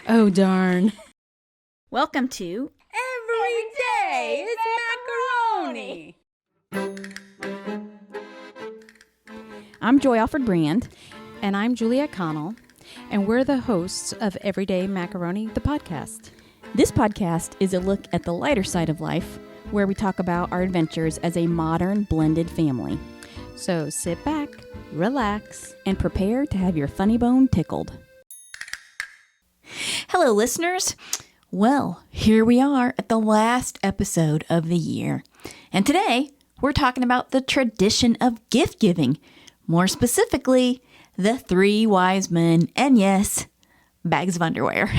Oh, darn. Welcome to Every Day is Macaroni. I'm Joy Alfred Brand. And I'm Juliette Connell, and we're the hosts of Everyday Macaroni, the podcast. This podcast is a look at the lighter side of life, where we talk about our adventures as a modern blended family. So sit back, relax, And prepare to have your funny bone tickled. Hello, listeners. Well, here we are at the last episode of the year. And today, we're talking about the tradition of gift giving. More specifically, the 3 wise men, and yes, bags of underwear.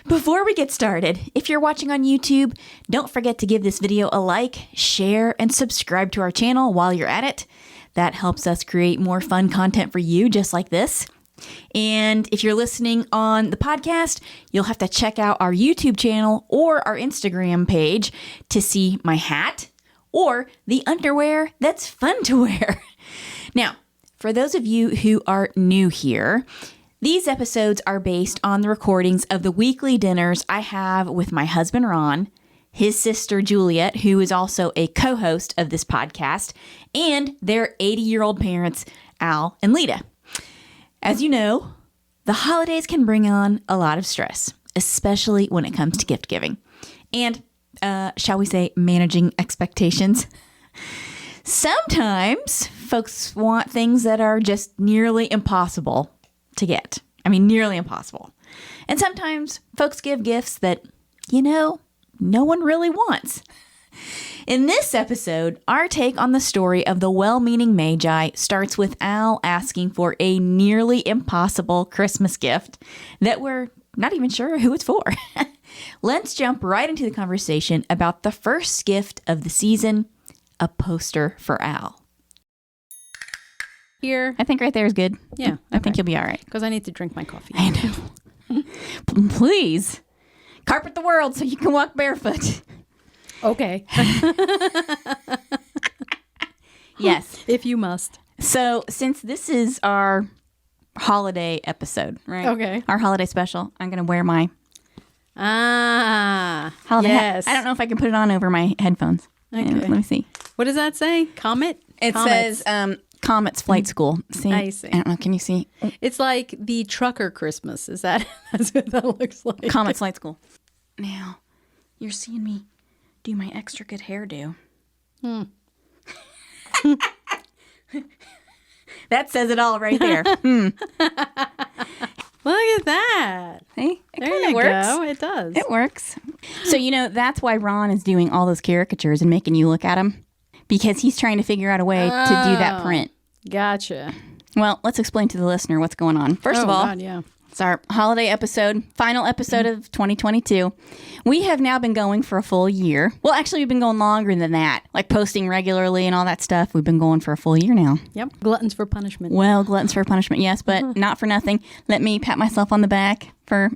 Before we get started, if you're watching on YouTube, don't forget to give this video a like, share, and subscribe to our channel while you're at it. That helps us create more fun content for you, just like this. And if you're listening on the podcast, you'll have to check out our YouTube channel or our Instagram page to see my hat or the underwear that's fun to wear. Now, for those of you who are new here, these episodes are based on the recordings of the weekly dinners I have with my husband, Ron, his sister, Juliette, who is also a co-host of this podcast, and their 80-year-old parents, Al and Lita. As you know, the holidays can bring on a lot of stress, especially when it comes to gift giving. And, shall we say, managing expectations. Sometimes folks want things that are just nearly impossible to get. I mean, nearly impossible. And sometimes folks give gifts that, no one really wants. In this episode, our take on the story of the well-meaning Magi starts with Al asking for a nearly impossible Christmas gift that we're not even sure who it's for. Let's jump right into the conversation about the first gift of the season, a poster for Al. Here. I think right there is good. Yeah. Okay. I think you'll be all right. Because I need to drink my coffee. I know. Please, carpet the world so you can walk barefoot. Okay. Yes. If you must. So since this is our holiday episode, right? Okay. Our holiday special, I'm going to wear my holiday yes. hat. I don't know if I can put it on over my headphones. Okay. Let me see. What does that say? Comet? It Comets. says Comets Flight School. See? I see. I don't know. Can you see? It's like the trucker Christmas. Is that? That's what that looks like. Comets Flight School. Now, you're seeing me do my extra good hairdo. That says it all right there. Look at that. See? It There kind you of works. go. It does. It works. So, that's why Ron is doing all those caricatures and making you look at them. Because he's trying to figure out a way to do that print. Gotcha. Well, let's explain to the listener what's going on. First of all, God, yeah. it's our holiday episode, final episode of 2022. We have now been going for a full year. Well, actually, we've been going longer than that. Like posting regularly and all that stuff. We've been going for a full year now. Yep. Gluttons for punishment. Well, gluttons for punishment, yes, but not for nothing. Let me pat myself on the back for,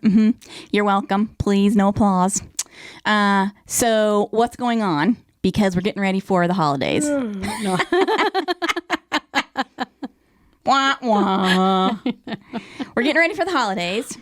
you're welcome. Please, no applause. So what's going on? Because we're getting ready for the holidays. No. Wah, wah. We're getting ready for the holidays,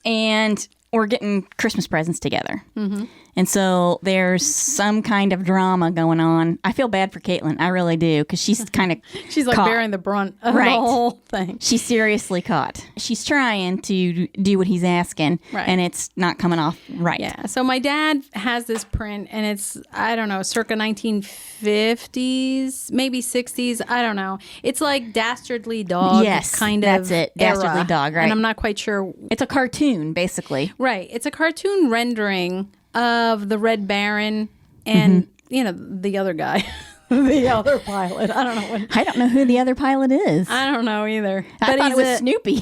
and we're getting Christmas presents together. Mm-hmm. And so there's some kind of drama going on. I feel bad for Caitlin. I really do, because she's kind of She's like caught. bearing the brunt of Right. the whole thing. She's seriously caught. She's trying to do what he's asking, Right. and it's not coming off right. Yeah. So my dad has this print, and it's, I don't know, circa 1950s, maybe 60s. I don't know. It's like Dastardly Dog. Yes, kind that's of it. Dastardly era. Dog, right. And I'm not quite sure. It's a cartoon, basically. Right. It's a cartoon rendering of the Red Baron and, the other guy. The other pilot. I don't know what. I don't know who the other pilot is. I don't know either. I thought it was Snoopy.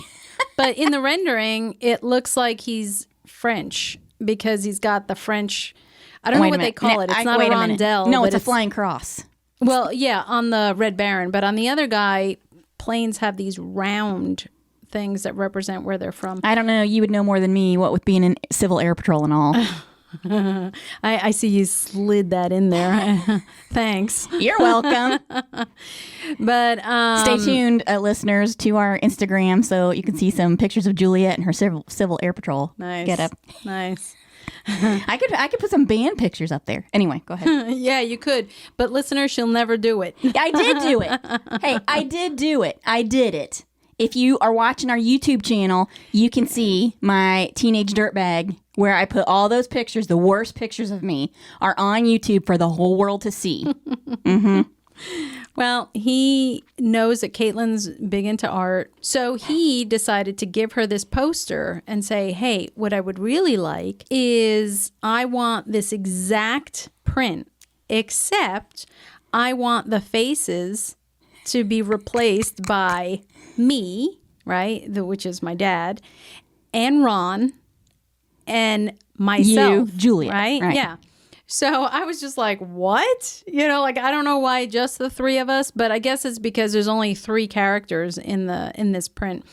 But in the rendering, it looks like he's French because he's got the French. I don't know what they call it. It's not a rondelle. No, but it's a flying cross. Well, yeah, on the Red Baron. But on the other guy, planes have these round things that represent where they're from. I don't know. You would know more than me, what with being in Civil Air Patrol and all. I see you slid that in there. Thanks. You're welcome. But Stay tuned, listeners, to our Instagram so you can see some pictures of Juliet and her Civil Air Patrol get up. Nice. I could put some band pictures up there. Anyway, go ahead. Yeah, you could. But listeners, she'll never do it. I did do it. Hey, I did do it. I did it. If you are watching our YouTube channel, you can see my teenage dirtbag where I put all those pictures, the worst pictures of me, are on YouTube for the whole world to see. Mm-hmm. Well, he knows that Caitlin's big into art, so he decided to give her this poster and say, hey, what I would really like is I want this exact print, except I want the faces to be replaced by me, right, which is my dad, and Ron, and myself. You, Julia. Right? Yeah. So I was just like, what? You know, like, I don't know why just the three of us, but I guess it's because there's only 3 characters in this print.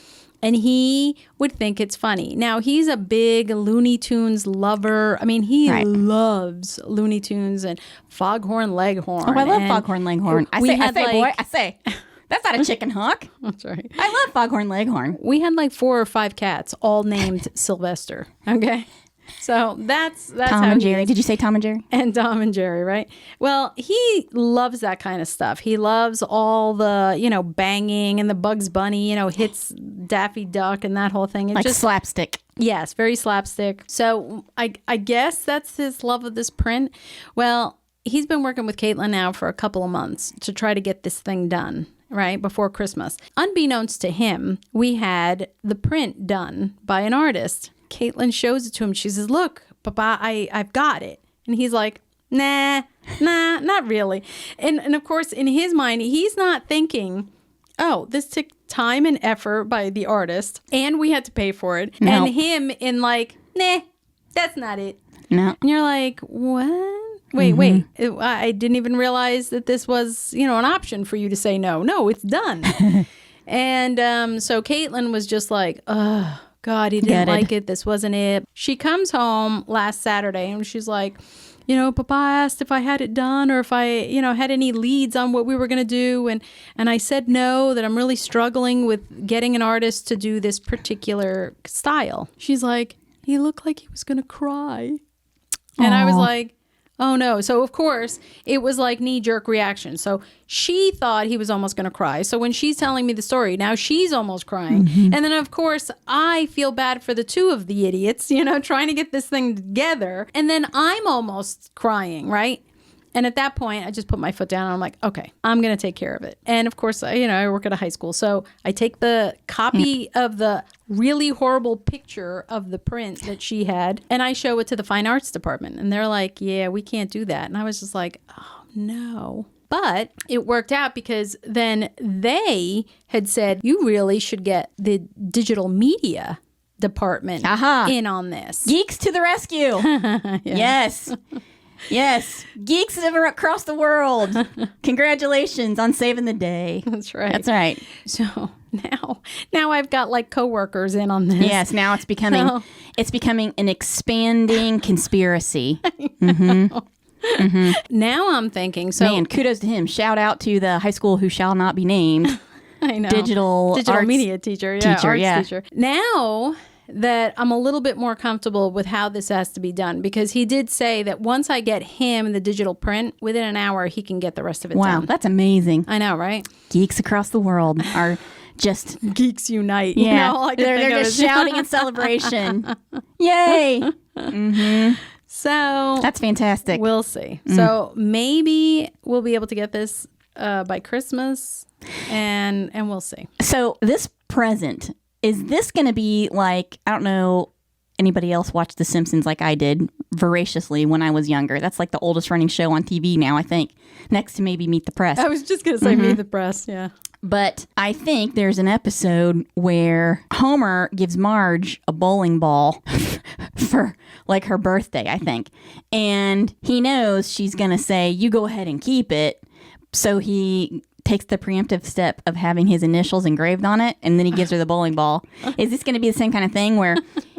And he would think it's funny. Now, he's a big Looney Tunes lover. I mean, he loves Looney Tunes and Foghorn Leghorn. Oh, I love Foghorn Leghorn. I say. That's not a chicken hawk. That's right. I love Foghorn Leghorn. We had like 4 or 5 cats, all named Sylvester. Okay. So that's Tom how and Jerry. Did you say Tom and Jerry? And Tom and Jerry, right? Well, he loves that kind of stuff. He loves all the, banging and the Bugs Bunny, hits Daffy Duck and that whole thing. It's like just slapstick. Yes, very slapstick. So I guess that's his love of this print. Well, he's been working with Caitlin now for a couple of months to try to get this thing done, right, before Christmas. Unbeknownst to him, we had the print done by an artist. Caitlin shows it to him. She says, look, Papa, I've got it. And he's like, nah, not really. And of course, in his mind, he's not thinking, oh, this took time and effort by the artist, and we had to pay for it. No. And him in like, nah, that's not it. No. And you're like, what? Wait. I didn't even realize that this was, an option for you to say no. No, it's done. And so Caitlin was just like, ugh. God, he didn't like it. This wasn't it. She comes home last Saturday and she's like, Papa asked if I had it done or if I, had any leads on what we were going to do. And I said no, that I'm really struggling with getting an artist to do this particular style. She's like, he looked like he was going to cry. And I was like, oh no. So of course it was like knee-jerk reaction. So she thought he was almost going to cry. So when she's telling me the story, now she's almost crying. Mm-hmm. And then of course I feel bad for the 2 of the idiots, trying to get this thing together. And then I'm almost crying, right? And at that point, I just put my foot down and I'm like, okay, I'm going to take care of it. And of course, I work at a high school. So I take the copy of the really horrible picture of the print that she had and I show it to the fine arts department. And they're like, yeah, we can't do that. And I was just like, oh, no. But it worked out because then they had said, you really should get the digital media department in on this. Geeks to the rescue. Yes. Yes, geeks across the world. Congratulations on saving the day. That's right. That's right. So now I've got like coworkers in on this. Yes, now it's becoming an expanding conspiracy. Now I'm thinking. So man, kudos to him. Shout out to the high school who shall not be named. I know. Digital arts media teacher. Yeah, arts teacher. Now that I'm a little bit more comfortable with how this has to be done, because he did say that once I get him the digital print, within an hour he can get the rest of it done. Wow, that's amazing. I know, right? Geeks across the world are just geeks unite. Yeah, they're just shouting in celebration. Yay! Mm-hmm. So that's fantastic. We'll see. So maybe we'll be able to get this by Christmas, and we'll see. So this present. Is this going to be like, I don't know, anybody else watched The Simpsons like I did voraciously when I was younger? That's like the oldest running show on TV now, I think, next to maybe Meet the Press. I was just going to say Meet the Press, yeah. But I think there's an episode where Homer gives Marge a bowling ball for like her birthday, I think. And he knows she's going to say, you go ahead and keep it. So he takes the preemptive step of having his initials engraved on it, and then he gives her the bowling ball. Is this going to be the same kind of thing where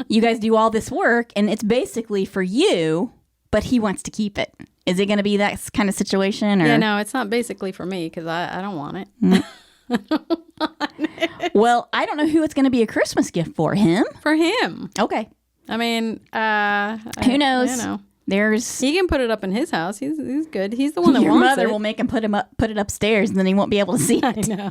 you guys do all this work and it's basically for you, but he wants to keep it? Is it going to be that kind of situation? Or? Yeah, no, it's not basically for me because I don't want it. Well, I don't know who it's going to be a Christmas gift for. Him? For him. Okay. I mean, who knows? You know. There's He can put it up in his house. He's good. He's the one that your wants mother it. will make him put it upstairs, and then he won't be able to see it. I know.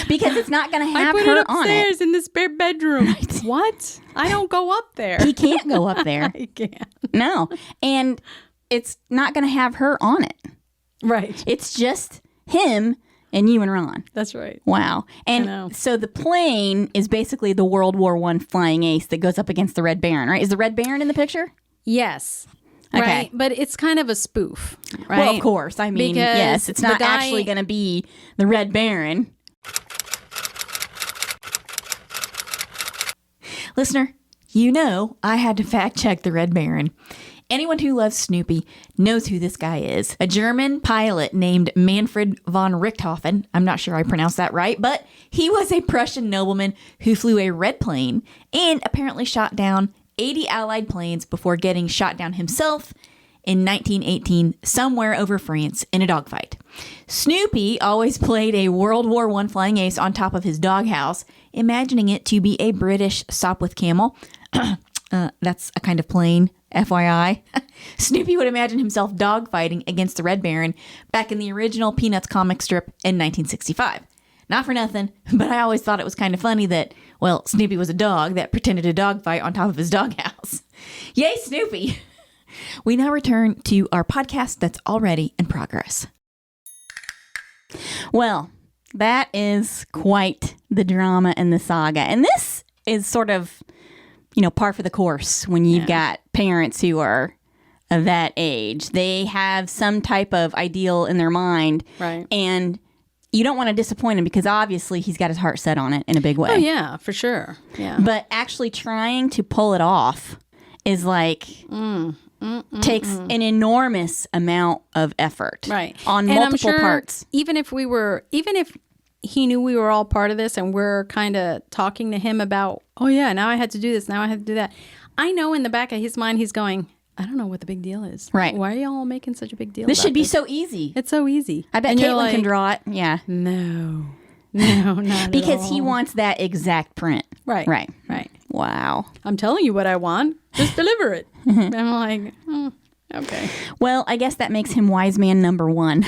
Because it's not going to I have put her it on it. upstairs in the spare bedroom. What? I don't go up there. He can't go up there. I can't. No. And it's not going to have her on it. Right. It's just him and you and Ron. That's right. Wow. I know. And so the plane is basically the World War I flying ace that goes up against the Red Baron, right? Is the Red Baron in the picture? Yes. Okay. Right. But it's kind of a spoof, right? Well, of course. I mean, Because yes, it's not the guy- actually going to be the Red Baron. Listener, you know I had to fact check the Red Baron. Anyone who loves Snoopy knows who this guy is. A German pilot named Manfred von Richthofen. I'm not sure I pronounced that right, but he was a Prussian nobleman who flew a red plane and apparently shot down 80 Allied planes before getting shot down himself in 1918 somewhere over France in a dogfight. Snoopy always played a World War I flying ace on top of his doghouse, imagining it to be a British Sopwith Camel. That's a kind of plane, FYI. Snoopy would imagine himself dogfighting against the Red Baron back in the original Peanuts comic strip in 1965. Not for nothing, but I always thought it was kind of funny that, well, Snoopy was a dog that pretended to dogfight on top of his doghouse. Yay, Snoopy! We now return to our podcast that's already in progress. Well, that is quite the drama and the saga. And this is sort of, par for the course when you've got parents who are of that age. They have some type of ideal in their mind. Right. And you don't want to disappoint him because obviously he's got his heart set on it in a big way. Oh, yeah, for sure. Yeah. But actually trying to pull it off is like... takes an enormous amount of effort, right, on and multiple I'm sure parts. Even if he knew we were all part of this, and we're kind of talking to him about, oh yeah, now I had to do this, now I had to do that. I know in the back of his mind he's going, I don't know what the big deal is. Right? Why are y'all making such a big deal? This about should be so easy. It's so easy. I bet and Caitlin can draw it. Yeah. No, not because at he all. wants that exact print. Right. Wow. I'm telling you what I want. Just deliver it. I'm like, okay. Well, I guess that makes him wise man number one.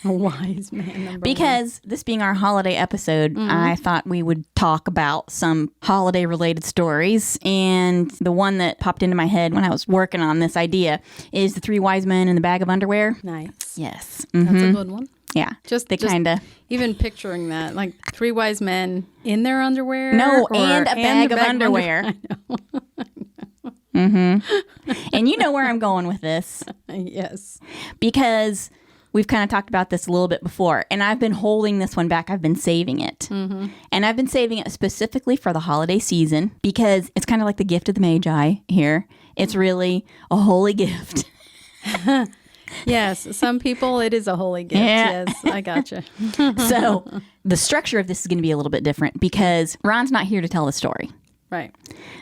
A wise man number Because this being our holiday episode, I thought we would talk about some holiday related stories. And the one that popped into my head when I was working on this idea is the three wise men in the bag of underwear. one. Nice. Yes. That's a good one. Yeah. Just they kind of... Even picturing that, like three wise men in their underwear. No, and a bag of underwear. I know. And you know where I'm going with this. Yes. Because we've kind of talked about this a little bit before. And I've been holding this one back. I've been saving it. And I've been saving it specifically for the holiday season because it's kind of like the gift of the Magi here. It's really a holy gift. Yes. Some people, it is a holy gift. Yeah. Yes. I gotcha. So the structure of this is going to be a little bit different because Ron's not here to tell the story. Right.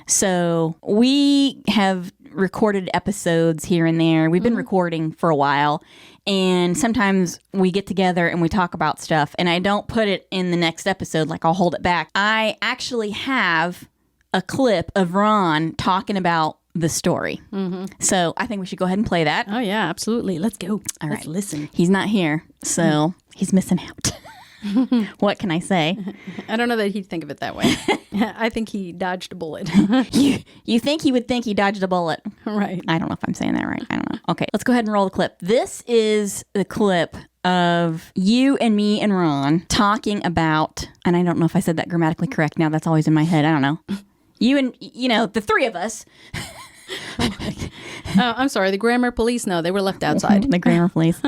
So we have recorded episodes here and there. We've been recording for a while. And sometimes we get together and we talk about stuff. And I don't put it in the next episode. Like I'll hold it back. I actually have a clip of Ron talking about the story. So I think we should go ahead and play that. Oh, yeah, absolutely. Let's go. All Let's right. listen. He's not here. So he's missing out. What can I say? I don't know that he'd think of it that way. I think he dodged a bullet. You think he would think he dodged a bullet. Right. I don't know if I'm saying that right. I don't know. Okay, let's go ahead and roll the clip. This is the clip of you and me and Ron talking about, and I don't know if I said that grammatically correct now. That's always in my head. I don't know. You and, the three of us. Oh, I'm sorry. The grammar police, no, they were left outside. The grammar police.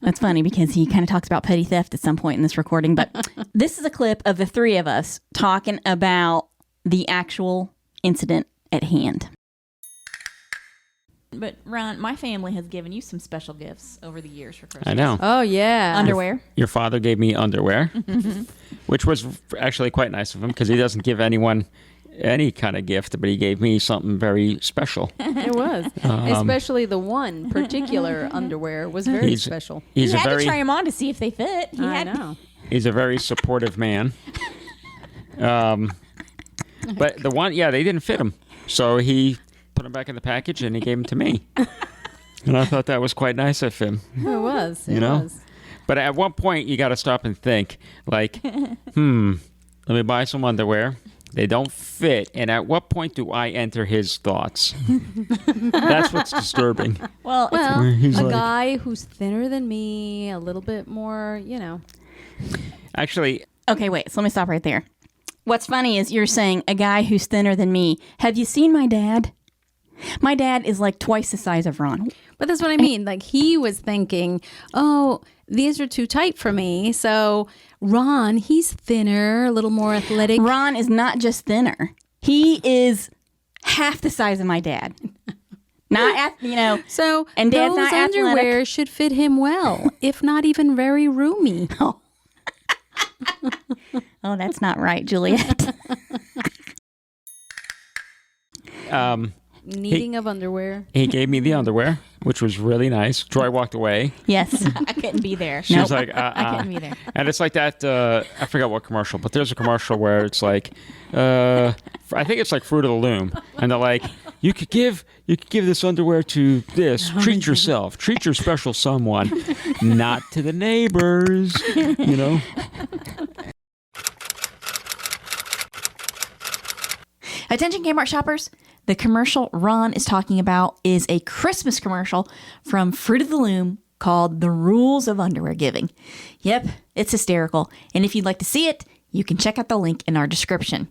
That's funny because he kind of talks about petty theft at some point in this recording. But this is a clip of the three of us talking about the actual incident at hand. But Ron, my family has given you some special gifts over the years for Christmas. I know. Oh, yeah. Underwear. Your father gave me underwear, which was actually quite nice of him because he doesn't give anyone any kind of gift, but he gave me something very special. It was. Especially the one particular underwear was very special. He's You a had very, to try them on to see if they fit. I know. He's a very supportive man. But the one, they didn't fit him. So he put them back in the package and he gave them to me. And I thought that was quite nice of him. It was. You know? But at one point, you got to stop and think, like, let me buy some underwear. They don't fit. And at what point do I enter his thoughts? That's what's disturbing. Well, He's a like- guy who's thinner than me, a little bit more, Actually, okay, wait. So let me stop right there. What's funny is you're saying a guy who's thinner than me. Have you seen my dad? My dad is like twice the size of Ron. But that's what I mean. Like, he was thinking, oh, these are too tight for me. So Ron, he's thinner, a little more athletic. Ron is not just thinner. He is half the size of my dad. So and Dad's those not underwear athletic. should fit him well, if not even very roomy. Oh, that's not right, Juliet. Needing of underwear. he gave me the underwear, which was really nice. Joy walked away. Yes. I couldn't be there. She was like, I couldn't be there. And it's like that, I forgot what commercial, but there's a commercial where it's like, I think it's like Fruit of the Loom. And they're like, you could give this underwear to this. Treat yourself. Treat your special someone. Not to the neighbors, Attention Kmart shoppers. The commercial Ron is talking about is a Christmas commercial from Fruit of the Loom called The Rules of Underwear Giving. Yep, it's hysterical. And if you'd like to see it, you can check out the link in our description.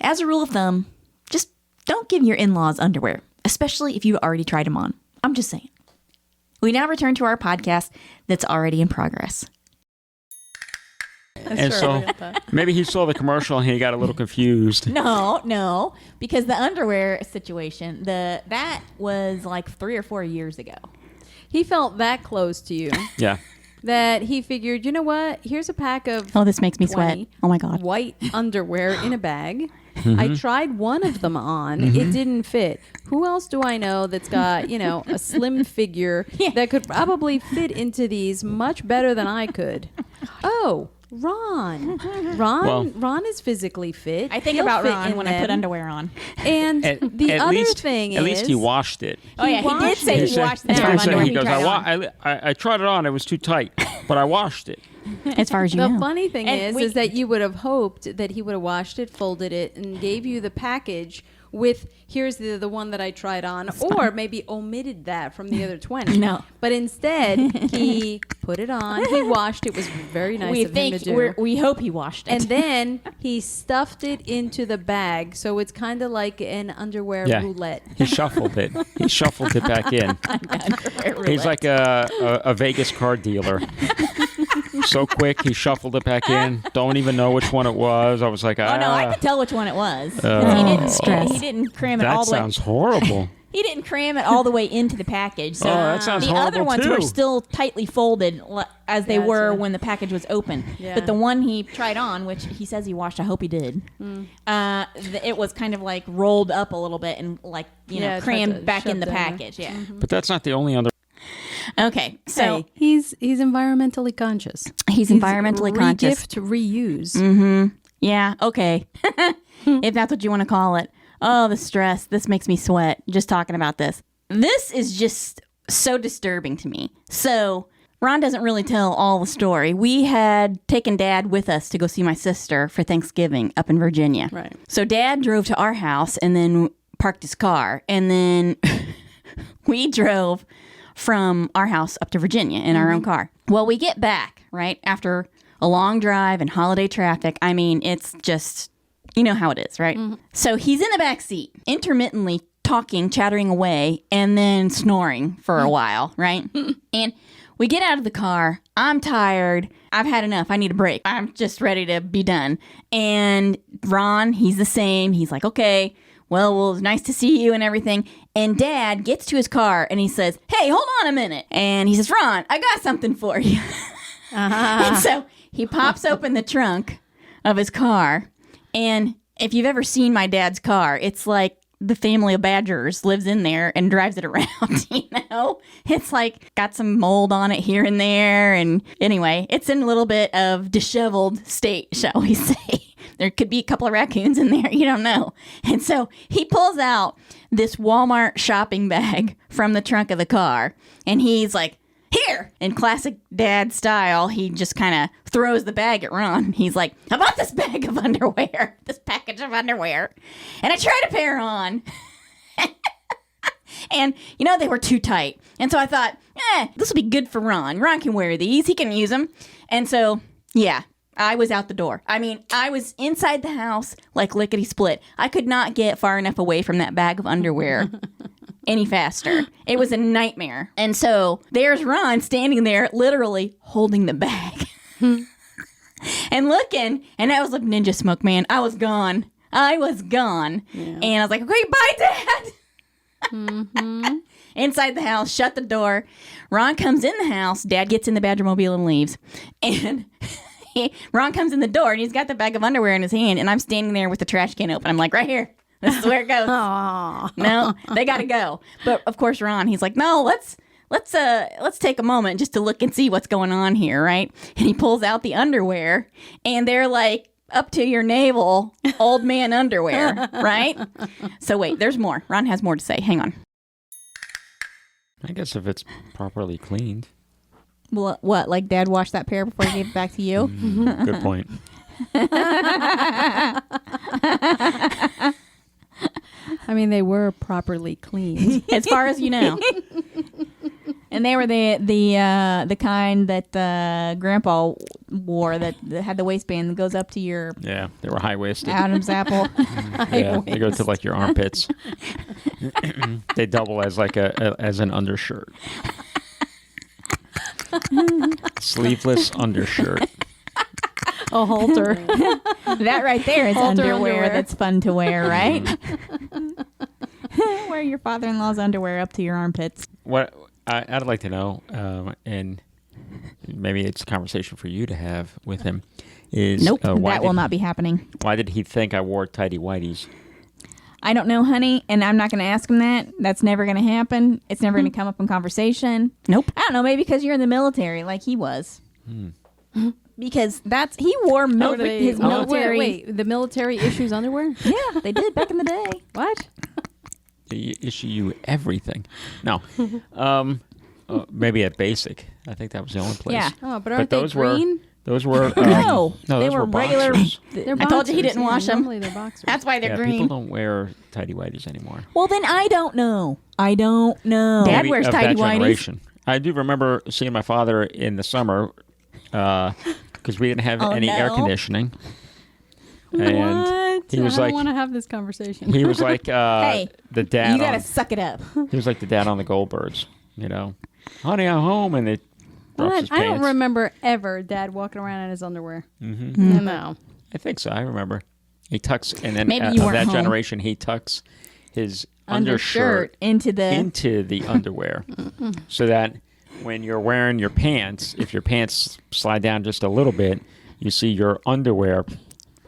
As a rule of thumb, just don't give your in-laws underwear, especially if you've already tried them on. I'm just saying. We now return to our podcast that's already in progress. And so maybe he saw the commercial and he got a little confused. No, because the underwear situation, that was like 3 or 4 years ago. He felt that close to you Yeah. that he figured, you know what? Here's a pack of Oh, this makes me sweat. 20 Oh my God. white underwear in a bag. I tried one of them on. It didn't fit. Who else do I know that's got, a slim figure that could probably fit into these much better than I could? Oh, Ron. Ron is physically fit. I think He'll about fit Ron in when I put them. underwear on. And the other thing is, at least he washed it. Oh, yeah, he did washed say it. he washed the He pair of said- underwear he goes, tried on. I tried it on. It was too tight, but I washed it. As far as you the know. funny thing And is that you would have hoped that he would have washed it, folded it, and gave you the package with, here's the one that I tried on, or maybe omitted that from the other 20. No. But instead, he put it on. He washed it. Was very nice we of him to think do. we hope he washed it. And then he stuffed it into the bag, so it's kind of like an underwear Yeah. roulette. He shuffled it. He shuffled it back in. He's like a Vegas card dealer. So quick, he shuffled it back in. Don't even know which one it was. I was like, Oh no, I could tell which one it was. 'Cause Oh. he didn't cram it that all the way. sounds horrible. He didn't cram it all the way into the package. So Oh, that sounds the other horrible, ones were too. still tightly folded as they were Gotcha. when the package was open. Yeah. But the one he tried on, which he says he washed, I hope he did. It was kind of like rolled up a little bit and like Yeah, tried to crammed back in shove the down there. package. Yeah. But that's not the only Okay. So Hey, he's environmentally conscious. he's environmentally conscious. Regift, reuse. Yeah, okay. If that's what you want to call it. Oh, the stress. This makes me sweat just talking about this. This is just so disturbing to me. So, Ron doesn't really tell all the story. We had taken Dad with us to go see my sister for Thanksgiving up in Virginia. Right. So, Dad drove to our house and then parked his car. And then we drove from our house up to Virginia in our own car. Well, we get back, right, after a long drive and holiday traffic. I mean, it's just, you know how it is, right? So he's in the back seat, intermittently talking, chattering away, and then snoring for a while, right? And we get out of the car. I'm tired. I've had enough. I need a break. I'm just ready to be done. And Ron, he's the same. He's like, okay, well, it was nice to see you and everything. And Dad gets to his car and he says, hey, hold on a minute. And he says, Ron, I got something for you. And so he pops open the trunk of his car. And if you've ever seen my dad's car, it's like the family of badgers lives in there and drives it around, you know? It's like got some mold on it here and there. And anyway, it's in a little bit of disheveled state, shall we say. There could be a couple of raccoons in there. You don't know. And so he pulls out this Walmart shopping bag from the trunk of the car. And he's like, here! In classic dad style, he just kind of throws the bag at Ron. He's like, I bought this bag of underwear, this package of underwear, and I tried a pair on. And, you know, they were too tight. And so I thought, this will be good for Ron. Ron can wear these. He can use them. And so, yeah, I was out the door. I mean, I was inside the house like lickety-split. I could not get far enough away from that bag of underwear any faster. It was a nightmare. And so there's Ron standing there literally holding the bag and looking. And I was like Ninja Smoke Man. I was gone. Yeah. And I was like, okay, bye, Dad. Inside the house, shut the door. Ron comes in the house. Dad gets in the Badgermobile and leaves. And Ron comes in the door and he's got the bag of underwear in his hand. And I'm standing there with the trash can open. I'm like, right here. This is where it goes. No, they got to go. But of course, Ron, he's like, no, let's take a moment just to look and see what's going on here, right? And he pulls out the underwear, and they're like up to your navel, old man underwear, right? So wait, there's more. Ron has more to say. Hang on. I guess if it's properly cleaned. Well, what? Like Dad washed that pair before he gave it back to you? Good point. I mean, they were properly cleaned. As far as you know. And they were the kind that Grandpa wore that had the waistband that goes up to your... Yeah, they were high-waisted. Adam's apple. Yeah, they go to like your armpits. They double as like as an undershirt. Sleeveless undershirt. A halter. That right there is Halter underwear that's fun to wear, right? Wear your father-in-law's underwear up to your armpits. What I'd like to know, and maybe it's a conversation for you to have with him, is nope, that will not be happening. Why did he think I wore tighty whities? I don't know, honey, and I'm not going to ask him that. That's never going to happen. It's never going to come up in conversation. Nope. I don't know, maybe because you're in the military like he was. Because he wore his military. Wait, the military issues underwear? Yeah, they did back in the day. What? They issue you everything. No. Maybe at Basic. I think that was the only place. Yeah. Oh, but aren't they green? Those were... No, they those were regular... They're I told you he boxers. didn't wash them. Normally they're boxers. That's why they're yeah, green. People don't wear tighty whities anymore. Well, then I don't know. Dad Maybe wears of tighty that whities. generation. I do remember seeing my father in the summer because we didn't have any air conditioning. And What? he was I like, don't want to have this conversation. he was like Hey, the dad. You got to suck it up. He was like the dad on the Goldbergs. You know, honey, I'm home, and they. What? I don't remember ever Dad walking around in his underwear. Mm-hmm. No. I think so. I remember. He tucks, and then Maybe you of weren't that home. generation, he tucks his Undershirt into the underwear, so that when you're wearing your pants, if your pants slide down just a little bit, you see your underwear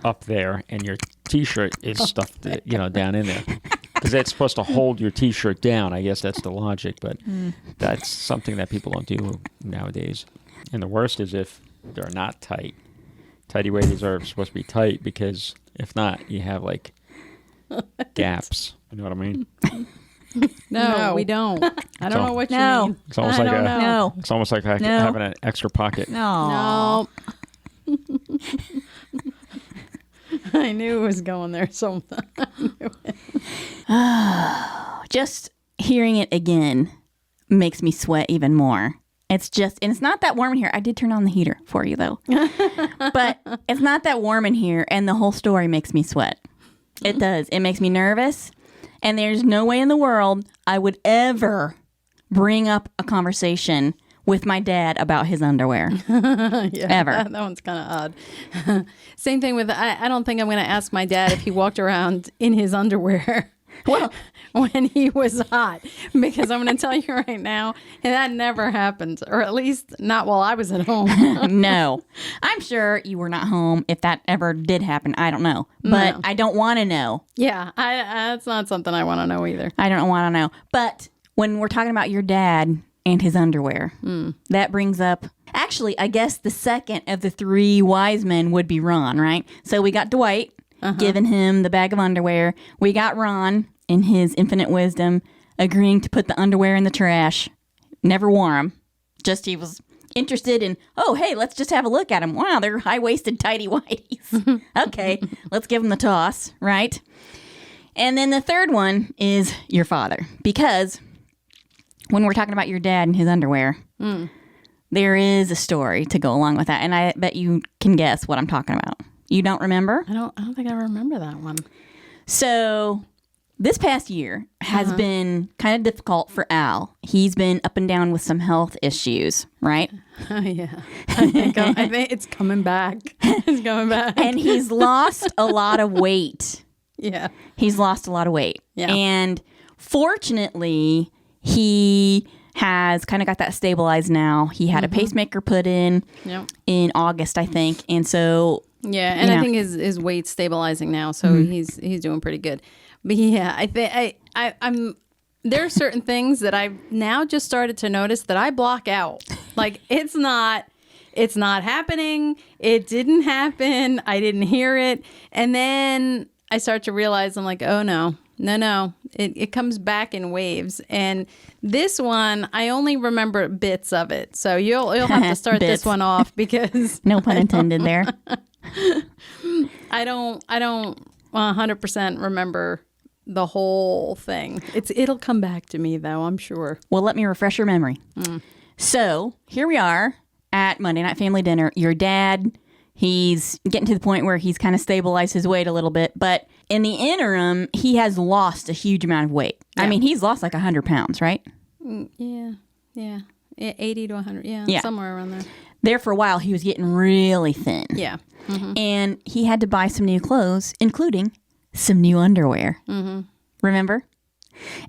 up there, and your T-shirt is stuffed, down in there. Because that's supposed to hold your T-shirt down. I guess that's the logic, but that's something that people don't do nowadays. And the worst is if they're not tight. Tighty whities are supposed to be tight because if not, you have like gaps. You know what I mean? No, we don't. I don't know what you No. mean. It's almost I like don't know. No. It's almost like No. having an extra pocket. No. I knew it was going there. So Just hearing it again makes me sweat even more. And it's not that warm in here. I did turn on the heater for you though. But it's not that warm in here, and the whole story makes me sweat. It does. It makes me nervous. And there's no way in the world I would ever bring up a conversation with my dad about his underwear. yeah, Ever. That one's kind of odd. Same thing with, I don't think I'm going to ask my dad if he walked around in his underwear. Well, when he was hot, because I'm going to tell you right now, that never happened, or at least not while I was at home. no. I'm sure you were not home if that ever did happen. I don't know. But No. I don't want to know. Yeah, that's not something I want to know either. I don't want to know. But when we're talking about your dad and his underwear, that brings up, actually, I guess the second of the three wise men would be Ron, right? So we got Dwight giving him the bag of underwear. We got Ron, in his infinite wisdom, agreeing to put the underwear in the trash. Never wore them. Just he was interested in, oh, hey, let's just have a look at them. Wow, they're high-waisted, tighty-whities. Okay, let's give them the toss, right? And then the third one is your father. Because when we're talking about your dad and his underwear, there is a story to go along with that. And I bet you can guess what I'm talking about. You don't remember? I don't think I remember that one. So this past year has been kind of difficult for Al. He's been up and down with some health issues, right? Yeah. I think it's coming back. It's coming back. And he's lost a lot of weight. Yeah. He's lost a lot of weight. Yeah. And fortunately, he has kind of got that stabilized now. He had a pacemaker put in August, I think. And so... Yeah, and I think his weight's stabilizing now, so he's doing pretty good. But yeah, I think I'm there are certain things that I've now just started to notice that I block out. Like it's not happening. It didn't happen. I didn't hear it. And then I start to realize I'm like, oh no. It comes back in waves. And this one, I only remember bits of it. So you'll have to start this one off because no pun intended there. I don't 100% remember the whole thing. It'll come back to me though, I'm sure. Well, let me refresh your memory. So here we are at Monday Night Family Dinner. Your dad, he's getting to the point where he's kind of stabilized his weight a little bit, but in the interim, he has lost a huge amount of weight. Yeah. I mean, he's lost like 100 pounds, right? Yeah. 80 to 100. Yeah, somewhere around there. There for a while, he was getting really thin. Yeah. And he had to buy some new clothes, including some new underwear. Remember?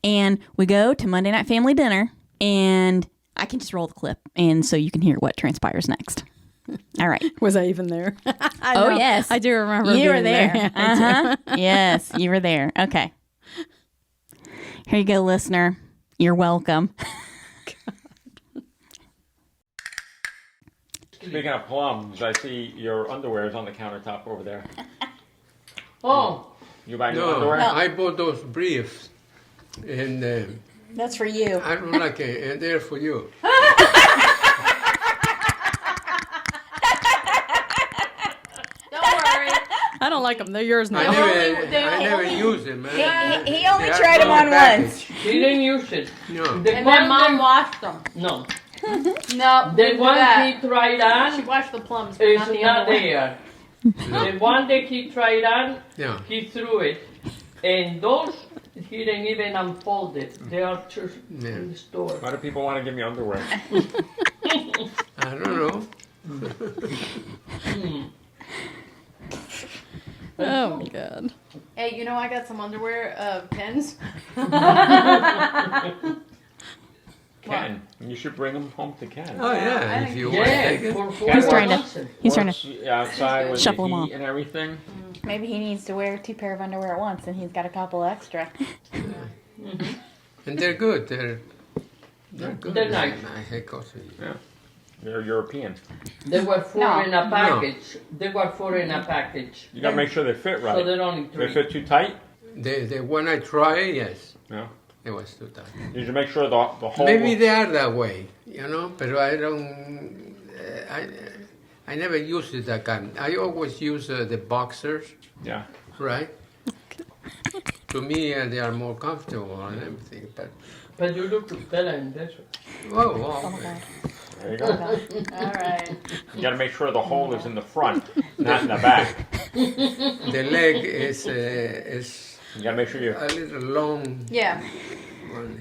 And we go to Monday Night Family Dinner, and I can just roll the clip, and so you can hear what transpires next. All right. Was I even there? Oh, yes. I do remember you were being there. Yes, you were there. Okay. Here you go, listener. You're welcome. Speaking of plums, I see your underwear is on the countertop over there. Oh, You buying new no, underwear? I bought those briefs, and That's for you. I don't like it, and they're for you. I don't like them. They're yours now. I never use them, man. He only They are tried them on packaged. once. He didn't use it. No. The And one then mom that- washed them. No. No, The one he tried She on washed the plums, but is not the not underwear. there. The one that he tried on, Yeah. he threw it. And those, he didn't even unfold it. They are just in the store. Why do people want to give me underwear? I don't know. Oh my god. Hey, you know I got some underwear pins. Ken. You should bring them home to Ken. Oh, yeah, if you want to Yeah, take it. for He's trying to- $4. He's trying Works outside with shuffle the 'em heat off. and everything. Maybe he needs to wear 2 pair of underwear at once, and he's got a couple extra. And they're good. They're good. They're nice. I hate coffee. They're European. They were four No. in a package. They were four in a package. You gotta make sure they fit right. So they're only If three. they fit too tight, The one I tried, yes, no. it was too tight. You should make sure the whole. Maybe they are that way, you know, but I don't. I never use it that kind. I always use the boxers, Yeah. right? To me, they are more comfortable and everything. But you look better in this one. Well, There you go. All right. You gotta make sure the hole is in the front, not in the back. the leg is You gotta make sure you. a little long. Yeah. One.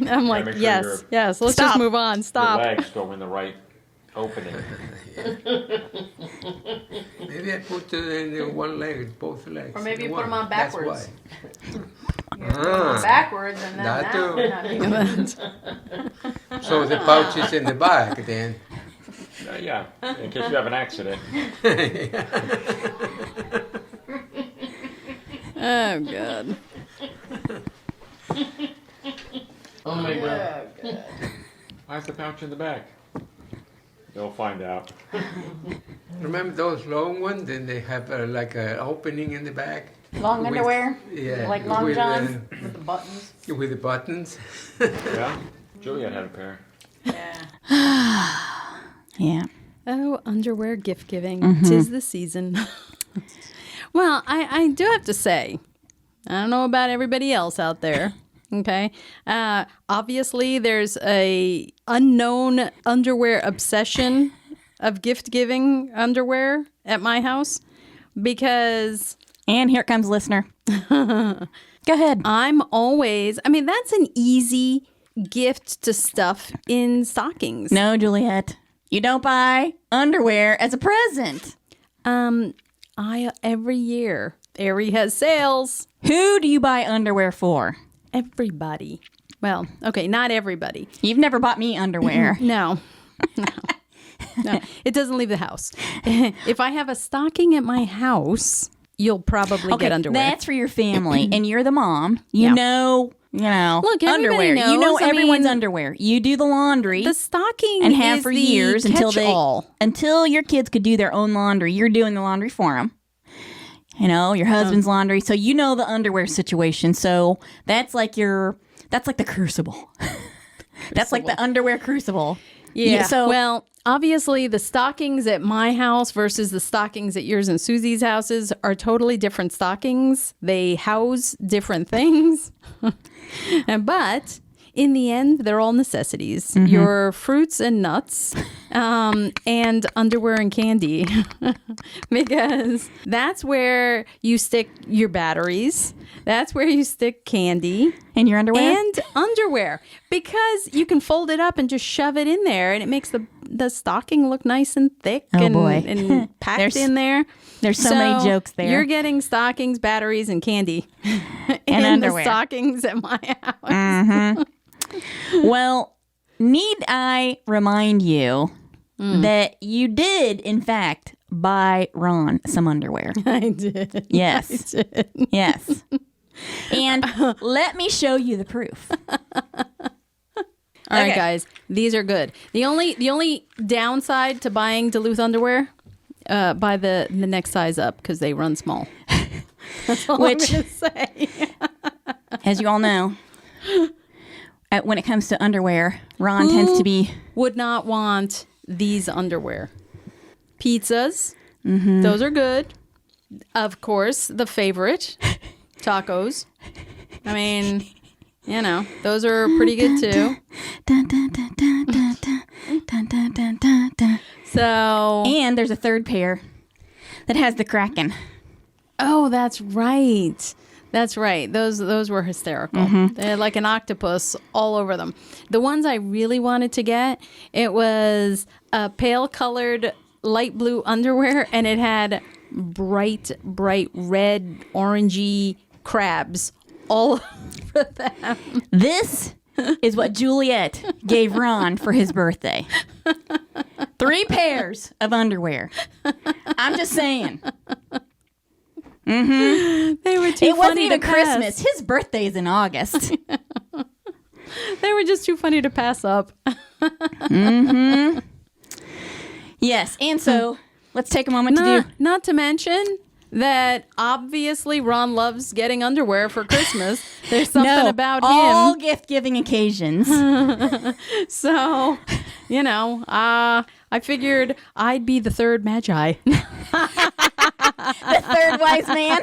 I'm like, make sure yes. Let's Stop. just move on. Your Stop. legs go in the right opening. Maybe I put in one leg, both legs. Or maybe you put One. them on That's backwards. why. Backwards and then That now. too. Not even. So the pouch is in the back then. Yeah, in case you have an accident. Oh, God. Oh my god. Why's the pouch in the back? You'll find out. Remember those long ones? Then they have like an opening in the back. Long With- underwear? Yeah. Like long with, johns? With the buttons? With the buttons. Yeah? Juliet had a pair. Yeah. Yeah. Oh, underwear gift giving. 'Tis the season. Well, I do have to say, I don't know about everybody else out there. Okay. Obviously, there's a unknown underwear obsession of gift giving underwear at my house because And here comes listener. Go ahead. I'm always, I mean, that's an easy gift to stuff in stockings. No, Juliet. You don't buy underwear as a present. Every year, Aerie has sales. Who do you buy underwear for? Everybody. Well, okay, not everybody. You've never bought me underwear. No. No. It doesn't leave the house. If I have a stocking at my house, you'll probably get underwear. That's for your family, and you're the mom. You Yeah. know, Look, everybody underwear. You know knows, I everyone's mean, underwear. You do the laundry the stocking and have is for the years catch-all. until your kids could do their own laundry. You're doing the laundry for them. You know, your husband's laundry. So you know the underwear situation. So that's like the crucible. That's like the underwear crucible. Yeah. So Well, obviously, the stockings at my house versus the stockings at yours and Susie's houses are totally different stockings. They house different things. But in the end, they're all necessities. Your fruits and nuts, and underwear and candy. Because that's where you stick your batteries. That's where you stick candy. in your underwear. And underwear, because you can fold it up and just shove it in there, and it makes the stocking look nice and thick Oh, and, boy. and packed There's in there. there's so many jokes there. You're getting stockings, batteries, and candy in underwear. the stockings at my house. Well, need I remind you that you did, in fact, buy Ron some underwear? I did. Yes. I did. Yes. And let me show you the proof. All right, Okay. guys, these are good. The only downside to buying Duluth underwear, buy the next size up because they run small. That's all Which- I'm gonna say. As you all know, when it comes to underwear, Ron tends to be Would not want these underwear. Pizzas, those are good. Of course, the favorite, tacos. I mean, you know, those are pretty good too. dun, dun, dun, dun, dun, dun, dun, dun, dun, dun, dun. So, And there's a third pair that has the Kraken. oh, that's right. That's right. Those were hysterical. They had like an octopus all over them. The ones I really wanted to get, it was a pale colored light blue underwear, and it had bright red, orangey crabs all over them. This is what Juliet gave Ron for his birthday. 3 pairs of underwear. I'm just saying. They were too It wasn't funny even to pass. Christmas. His birthday is in August. They were just too funny to pass up. Yes. And so let's take a moment to do. Not to mention that obviously Ron loves getting underwear for Christmas. There's something about all him. gift giving occasions. So, you know, I figured I'd be the third magi. The third wise man.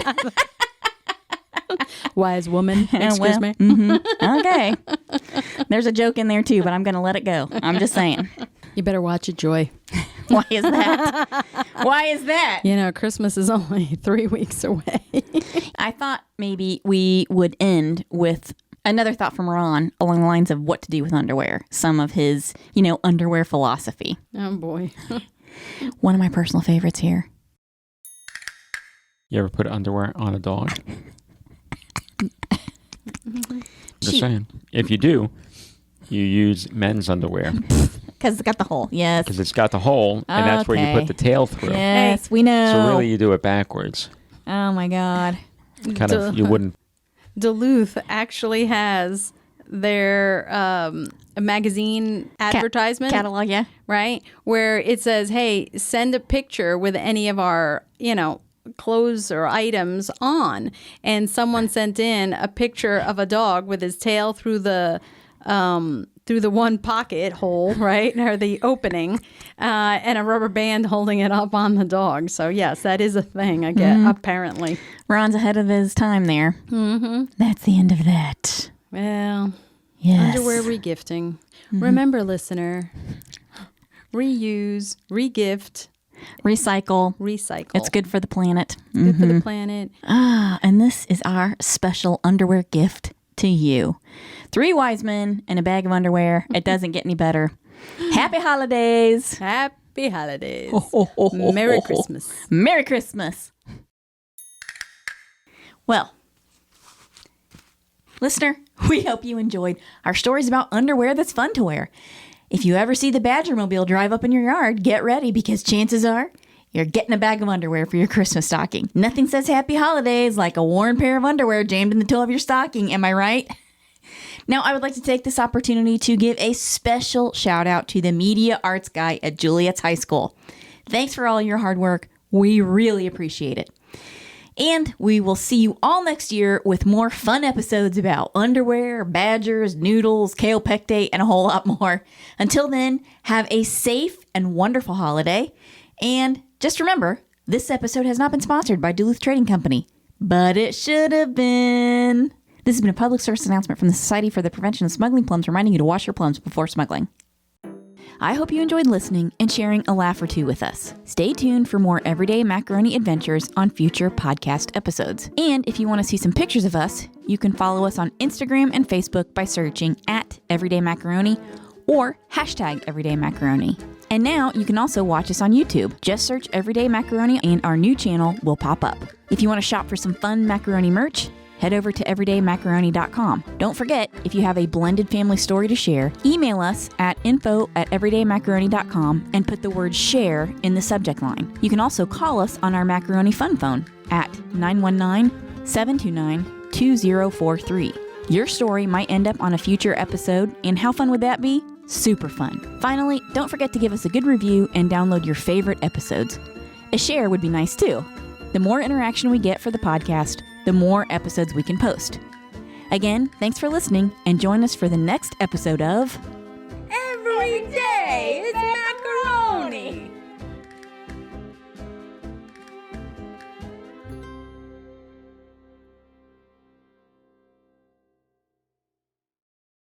Wise woman, excuse me. Okay. There's a joke in there too, but I'm going to let it go. I'm just saying. You better watch it, Joy. Why is that? Why is that? You know, Christmas is only 3 weeks away. I thought maybe we would end with another thought from Ron along the lines of what to do with underwear. Some of his, underwear philosophy. Oh, boy. One of my personal favorites here. You ever put underwear on a dog? Just saying. If you do, you use men's underwear Because it's got the hole. Yes. because it's got the hole, and that's where you Okay. put the tail through. Yes, we know. So really, you do it backwards. Oh my God. Kind of, you wouldn't. Duluth actually has their magazine advertisement, Catalog, yeah. right? Where it says, hey, send a picture with any of our, clothes or items on. And someone sent in a picture of a dog with his tail through the one pocket hole, right? Or the opening, and a rubber band holding it up on the dog. So yes, that is a thing, I get, apparently. Ron's ahead of his time there. Mm-hmm. That's the end of that. Well, Yes. underwear regifting. Remember, listener, reuse, regift, Recycle. recycle. It's good for the planet. Good for the planet. And this is our special underwear gift to you. 3 wise men and a bag of underwear. It doesn't get any better. Happy holidays. Happy holidays. Merry Christmas. Merry Christmas. Well, listener, we hope you enjoyed our stories about underwear that's fun to wear. If you ever see the Badgermobile drive up in your yard, get ready because chances are you're getting a bag of underwear for your Christmas stocking. Nothing says happy holidays like a worn pair of underwear jammed in the toe of your stocking, am I right? Now, I would like to take this opportunity to give a special shout out to the media arts guy at Juliet's High School. Thanks for all your hard work. We really appreciate it. And we will see you all next year with more fun episodes about underwear, badgers, noodles, kale pectate, and a whole lot more. Until then, have a safe and wonderful holiday. And just remember, this episode has not been sponsored by Duluth Trading Company, but it should have been. This has been a public service announcement from the Society for the Prevention of Smuggling Plums, reminding you to wash your plums before smuggling. I hope you enjoyed listening and sharing a laugh or two with us. Stay tuned for more Everyday Macaroni adventures on future podcast episodes. And if you want to see some pictures of us, you can follow us on Instagram and Facebook by searching @EverydayMacaroni or #EverydayMacaroni. And now you can also watch us on YouTube. Just search Everyday Macaroni and our new channel will pop up. If you want to shop for some fun macaroni merch, head over to everydaymacaroni.com. Don't forget, if you have a blended family story to share, email us at info@everydaymacaroni.com and put the word share in the subject line. You can also call us on our Macaroni Fun Phone at 919-729-2043. Your story might end up on a future episode, and how fun would that be? Super fun. Finally, don't forget to give us a good review and download your favorite episodes. A share would be nice too. The more interaction we get for the podcast, the more episodes we can post. Again, thanks for listening, and join us for the next episode of Every day.